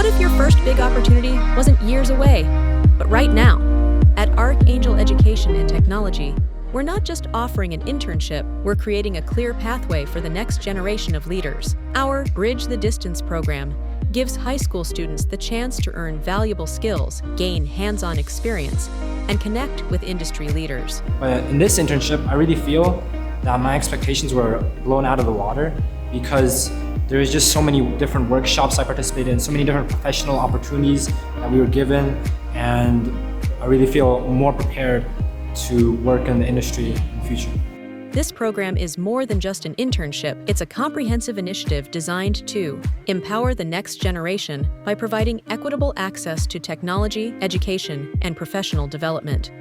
if your first big opportunity wasn't years away, but right now? At Archangel Education and Technology, we're not just offering an internship, we're creating a clear pathway for the next generation of leaders. Our Bridge the Distance program gives high school students the chance to earn valuable skills, gain hands-on experience, and connect with industry leaders. But in this internship, I really feel that my expectations were blown out of the water because there was just so many different workshops I participated in, so many different professional opportunities that we were given, and I really feel more prepared to work in the industry in the future. This program is more than just an internship. It's a comprehensive initiative designed to empower the next generation by providing equitable access to technology, education, and professional development.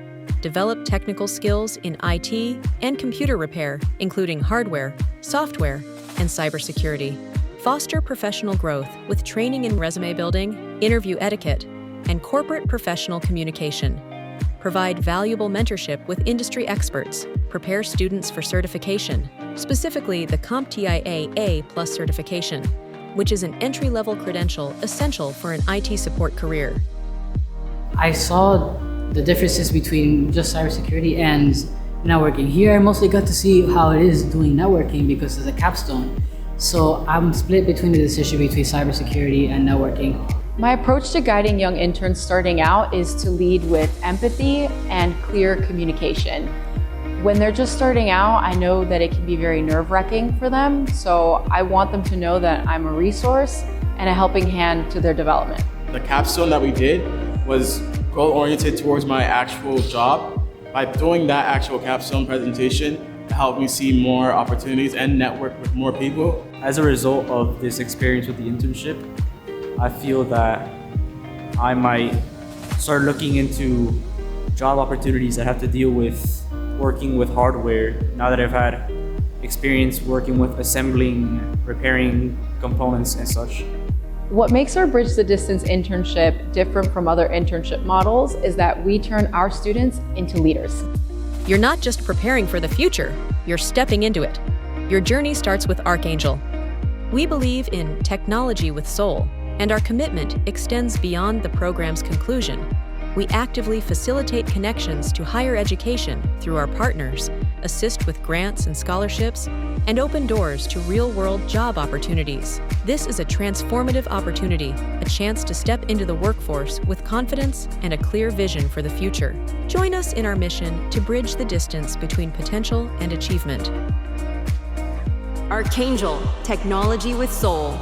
Develop technical skills in IT and computer repair, including hardware, software, and cybersecurity. Foster professional growth with training in resume building, interview etiquette, and corporate professional communication. Provide valuable mentorship with industry experts. Prepare students for certification, specifically the CompTIA A+ certification, which is an entry-level credential essential for an IT support career. I saw the differences between just cybersecurity and networking. Here I mostly got to see how it is doing networking because it's a capstone. So I'm split between the decision between cybersecurity and networking. My approach to guiding young interns starting out is to lead with empathy and clear communication. When they're just starting out, I know that it can be very nerve-wracking for them, so I want them to know that I'm a resource and a helping hand to their development. The capstone that we did was goal-oriented towards my actual job. By doing that actual capstone presentation, it helped me see more opportunities and network with more people. As a result of this experience with the internship, I feel that I might start looking into job opportunities that have to deal with working with hardware now that I've had experience working with assembling, repairing components and such. What makes our Bridge the Distance internship different from other internship models is that we turn our students into leaders. You're not just preparing for the future, you're stepping into it. Your journey starts with Archangel. We believe in technology with soul, and our commitment extends beyond the program's conclusion. We actively facilitate connections to higher education through our partners, assist with grants and scholarships, and open doors to real-world job opportunities. This is a transformative opportunity, a chance to step into the workforce with confidence and a clear vision for the future. Join us in our mission to bridge the distance between potential and achievement. Archangel, technology with soul.